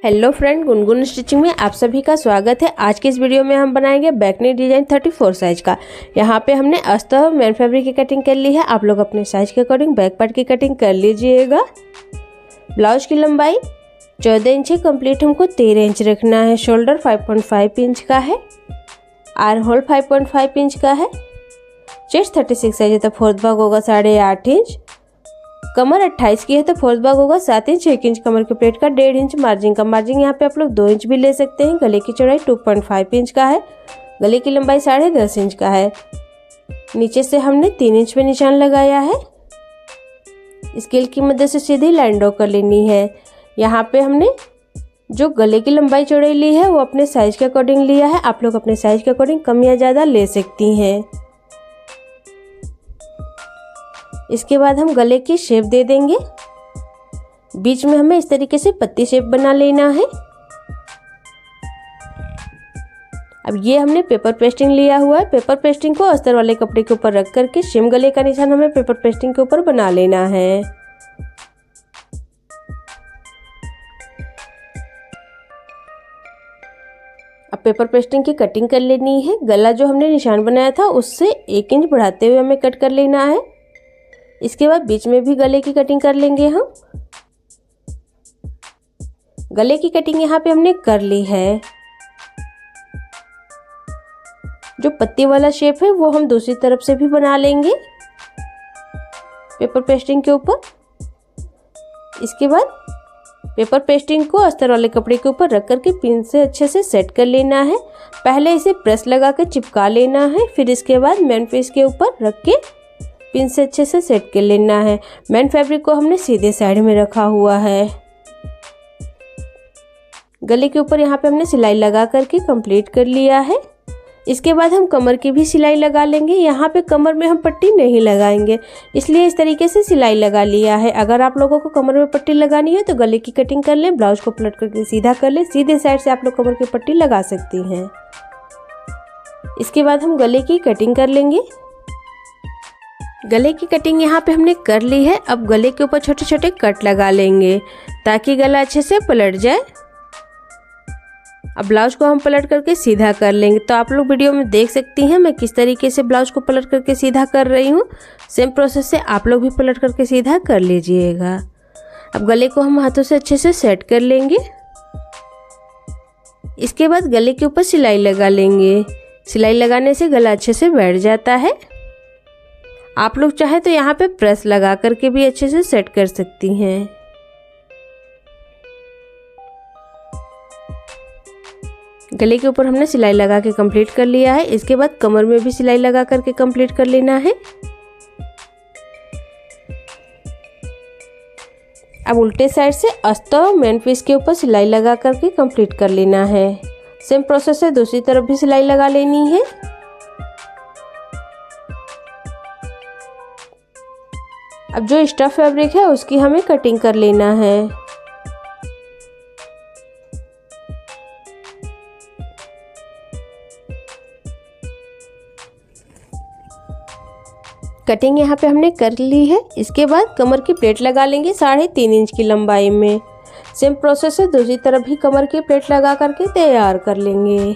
Hello friend, Gungun stitching में आप सभी का स्वागत है। आज के इस वीडियो में हम बनाएंगे बैक नेक डिजाइन 34 साइज का। यहाँ पे हमने अस्तर मेन फैब्रिक की कटिंग कर ली है। आप लोग अपने साइज के अकॉर्डिंग बैक पार्ट की कटिंग कर लीजिएगा। ब्लाउज की लंबाई 14 इंच है, कंप्लीट हमको 13 इंच रखना है। शोल्डर 5.5 इंच का है, आर होल 5.5 इंच का है। चेस्ट 36 साइज है तो फोर्थ भाग होगा 8.5 इंच। कमर 28 की है तो फोर्थ भाग होगा 7 इंच। 1 इंच कमर के प्लेट का 1.5 इंच मार्जिन का। मार्जिन यहाँ पे आप लोग 2 इंच भी ले सकते हैं। गले की चौड़ाई 2.5 इंच का है। गले की लंबाई 10.5 इंच का है। नीचे से हमने 3 इंच पे निशान लगाया है। स्केल की मदद से सीधी लाइन ड्रॉ कर लेनी है। यहाँ पे हमने जो गले की लंबाई चौड़ाई ली है वो अपने साइज के अकॉर्डिंग लिया है। आप लोग अपने साइज के अकॉर्डिंग कम या ज़्यादा ले सकती हैं। इसके बाद हम गले की शेप दे देंगे। बीच में हमें इस तरीके से पत्ती शेप बना लेना है। अब ये हमने पेपर पेस्टिंग लिया हुआ है। पेपर पेस्टिंग को अस्तर वाले कपड़े के ऊपर रख करके शिम गले का निशान हमें पेपर पेस्टिंग के ऊपर बना लेना है। अब पेपर पेस्टिंग की कटिंग कर लेनी है। गला जो हमने निशान बनाया था उससे 1 इंच बढ़ाते हुए हमें कट कर लेना है। इसके बाद बीच में भी गले की कटिंग कर लेंगे हम। गले की कटिंग यहाँ पे हमने कर ली है। जो पत्ती वाला शेप है वो हम दूसरी तरफ से भी बना लेंगे पेपर पेस्टिंग के ऊपर। इसके बाद पेपर पेस्टिंग को अस्तर वाले कपड़े के ऊपर रख करके पिन से अच्छे से सेट कर लेना है। पहले इसे प्रेस लगा कर चिपका लेना है, फिर इसके बाद मेन पीस के ऊपर रख के पिन से अच्छे से सेट कर लेना है। मेन फैब्रिक को हमने सीधे साइड में रखा हुआ है। गले के ऊपर यहाँ पे हमने सिलाई लगा करके कंप्लीट कर लिया है। इसके बाद हम कमर की भी सिलाई लगा लेंगे। यहाँ पे कमर में हम पट्टी नहीं लगाएंगे, इसलिए इस तरीके से सिलाई लगा लिया है। अगर आप लोगों को कमर में पट्टी लगानी है तो गले की कटिंग कर लें, ब्लाउज को पलट करके सीधा कर लें। सीधे साइड से आप लोग कमर की पट्टी लगा सकती हैं। इसके बाद हम गले की कटिंग कर लेंगे। गले की कटिंग यहाँ पे हमने कर ली है। अब गले के ऊपर छोटे छोटे कट लगा लेंगे ताकि गला अच्छे से पलट जाए। अब ब्लाउज को हम पलट करके सीधा कर लेंगे। तो आप लोग वीडियो में देख सकती हैं मैं किस तरीके से ब्लाउज को पलट करके सीधा कर रही हूँ। सेम प्रोसेस से आप लोग भी पलट करके सीधा कर लीजिएगा। अब गले को हम हाथों से अच्छे से सेट कर लेंगे। इसके बाद गले के ऊपर सिलाई लगा लेंगे। सिलाई लगाने से गला अच्छे से बैठ जाता है। आप लोग चाहे तो यहाँ पे प्रेस लगा करके भी अच्छे से सेट कर सकती हैं। गले के ऊपर हमने सिलाई लगा के कंप्लीट कर लिया है। इसके बाद कमर में भी सिलाई लगा करके कंप्लीट कर लेना है। अब उल्टे साइड से अस्तर मेन पीस के ऊपर सिलाई लगा करके कंप्लीट कर लेना है। सेम प्रोसेस से दूसरी तरफ भी सिलाई लगा लेनी है। अब जो एक्स्ट्रा फैब्रिक है उसकी हमें कटिंग कर लेना है। कटिंग यहाँ पे हमने कर ली है। इसके बाद कमर की प्लेट लगा लेंगे 3.5 इंच की लंबाई में। सेम प्रोसेस से दूसरी तरफ भी कमर की प्लेट लगा करके तैयार कर लेंगे।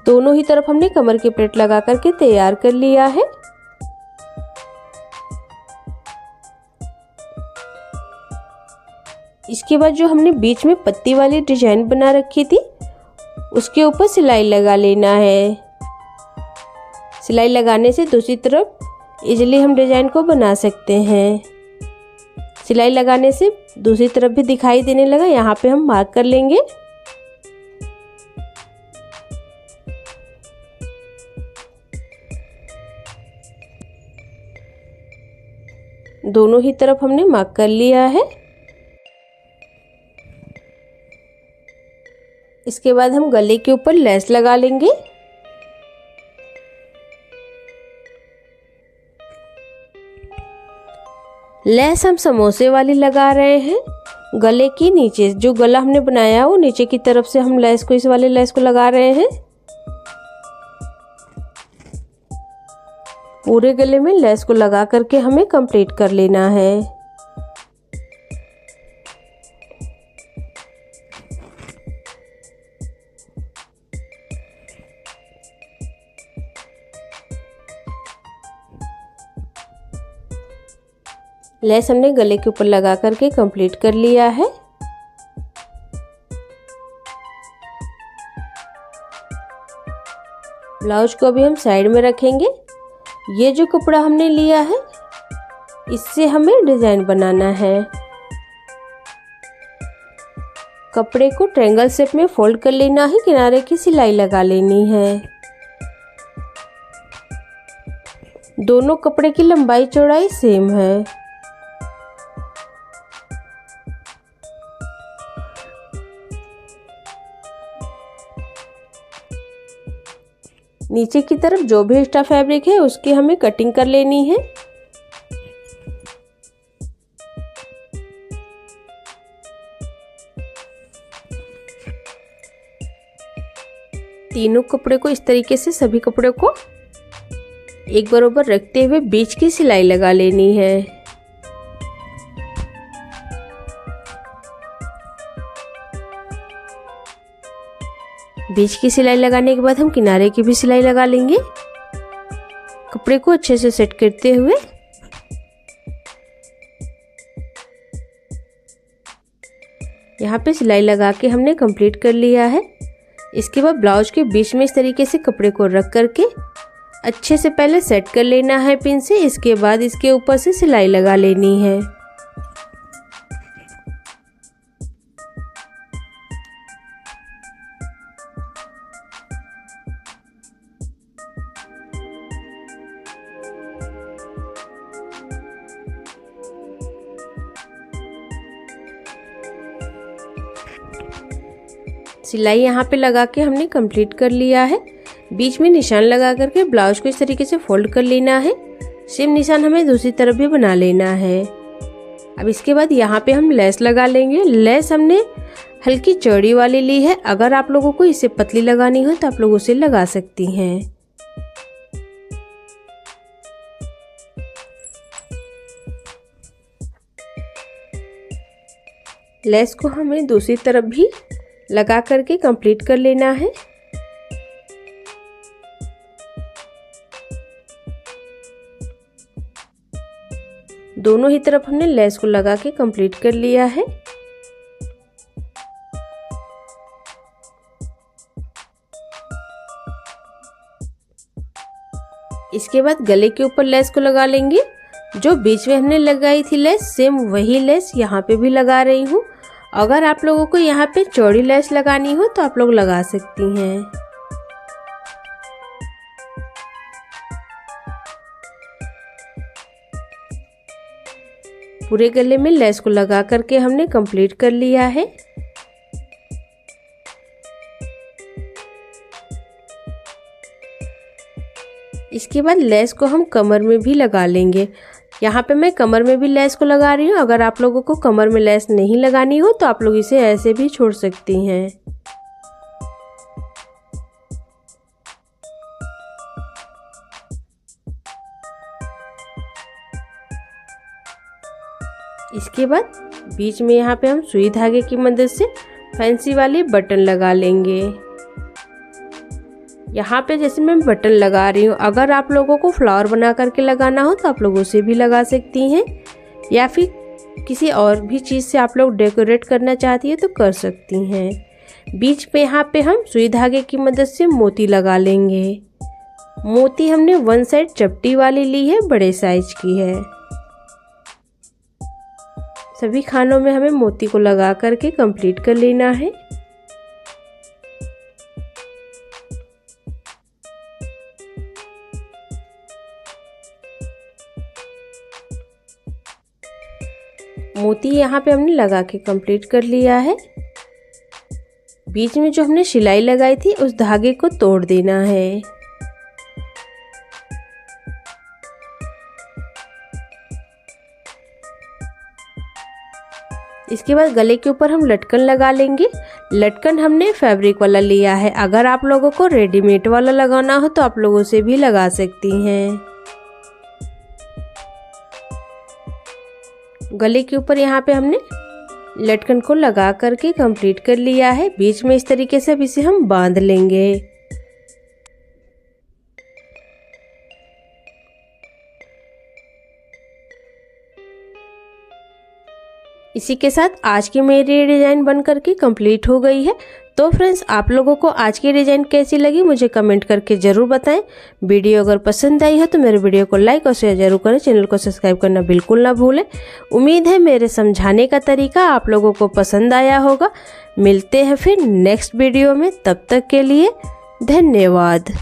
दोनों ही तरफ हमने कमर की प्लेट लगा करके तैयार कर लिया है। इसके बाद जो हमने बीच में पत्ती वाली डिजाइन बना रखी थी उसके ऊपर सिलाई लगा लेना है। सिलाई लगाने से दूसरी तरफ इजीली हम डिजाइन को बना सकते हैं। सिलाई लगाने से दूसरी तरफ भी दिखाई देने लगा। यहाँ पे हम मार्क कर लेंगे। दोनों ही तरफ हमने मार्क कर लिया है। इसके बाद हम गले के ऊपर लेस लगा लेंगे। लेस हम समोसे वाली लगा रहे हैं। गले की नीचे जो गला हमने बनाया वो नीचे की तरफ से हम लेस को, इस वाले लेस को लगा रहे हैं। पूरे गले में लेस को लगा करके हमें कंप्लीट कर लेना है। लेस हमने गले के ऊपर लगा करके कंप्लीट कर लिया है। ब्लाउज को अभी हम साइड में रखेंगे। ये जो कपड़ा हमने लिया है इससे हमें डिजाइन बनाना है। कपड़े को ट्रायंगल शेप में फोल्ड कर लेना है, किनारे की सिलाई लगा लेनी है। दोनों कपड़े की लंबाई चौड़ाई सेम है। नीचे की तरफ जो भी एक्स्ट्रा फैब्रिक है उसकी हमें कटिंग कर लेनी है। तीनों कपड़े को इस तरीके से सभी कपड़ों को एक बराबर रखते हुए बीच की सिलाई लगा लेनी है। बीच की सिलाई लगाने के बाद हम किनारे की भी सिलाई लगा लेंगे। कपड़े को अच्छे से सेट करते हुए यहाँ पे सिलाई लगा के हमने कंप्लीट कर लिया है। इसके बाद ब्लाउज के बीच में इस तरीके से कपड़े को रख करके अच्छे से पहले सेट कर लेना है पिन से। इसके बाद इसके ऊपर से सिलाई लगा लेनी है। सिलाई यहाँ पे लगा के हमने कंप्लीट कर लिया है। बीच में निशान लगा करके ब्लाउज को इस तरीके से फोल्ड कर लेना है। सेम निशान हमें दूसरी तरफ भी बना लेना है। अब इसके बाद यहाँ पे हम लेस लगा लेंगे। लेस हमने हल्की चौड़ी वाली ली है। अगर आप लोगों को इसे पतली लगानी हो तो आप लोग उसे लगा सकती हैं। लेस को हमें दूसरी तरफ भी लगा करके कंप्लीट कर लेना है। दोनों ही तरफ हमने लेस को लगा के कंप्लीट कर लिया है। इसके बाद गले के ऊपर लेस को लगा लेंगे। जो बीच में हमने लगाई थी लेस, सेम वही लेस यहाँ पे भी लगा रही हूँ। अगर आप लोगों को यहाँ पे चौड़ी लेस लगानी हो तो आप लोग लगा सकती हैं। पूरे गले में लेस को लगा करके हमने कंप्लीट कर लिया है। इसके बाद लेस को हम कमर में भी लगा लेंगे। यहाँ पे मैं कमर में भी लेस को लगा रही हूँ। अगर आप लोगों को कमर में लेस नहीं लगानी हो तो आप लोग इसे ऐसे भी छोड़ सकती हैं। इसके बाद बीच में यहाँ पे हम सुई धागे की मदद से फैंसी वाली बटन लगा लेंगे। यहाँ पे जैसे मैं बटन लगा रही हूँ, अगर आप लोगों को फ्लावर बना करके लगाना हो तो आप लोग उसे भी लगा सकती हैं, या फिर किसी और भी चीज़ से आप लोग डेकोरेट करना चाहती है तो कर सकती हैं। बीच पे यहाँ पे हम सुई धागे की मदद से मोती लगा लेंगे। मोती हमने वन साइड चपटी वाली ली है, बड़े साइज की है। सभी खानों में हमें मोती को लगा करके कंप्लीट कर लेना है। मोती यहाँ पे हमने लगा के कंप्लीट कर लिया है। बीच में जो हमने सिलाई लगाई थी उस धागे को तोड़ देना है। इसके बाद गले के ऊपर हम लटकन लगा लेंगे। लटकन हमने फैब्रिक वाला लिया है। अगर आप लोगों को रेडीमेड वाला लगाना हो तो आप लोग उसे भी लगा सकती हैं। गले के ऊपर यहाँ पे हमने लटकन को लगा करके कंप्लीट कर लिया है। बीच में इस तरीके से अब इसे हम बांध लेंगे। इसी के साथ आज की मेरी डिज़ाइन बन करके कंप्लीट हो गई है। तो फ्रेंड्स, आप लोगों को आज की डिज़ाइन कैसी लगी मुझे कमेंट करके ज़रूर बताएं। वीडियो अगर पसंद आई हो तो मेरे वीडियो को लाइक और शेयर जरूर करें। चैनल को सब्सक्राइब करना बिल्कुल ना भूलें। उम्मीद है मेरे समझाने का तरीका आप लोगों को पसंद आया होगा। मिलते हैं फिर नेक्स्ट वीडियो में, तब तक के लिए धन्यवाद।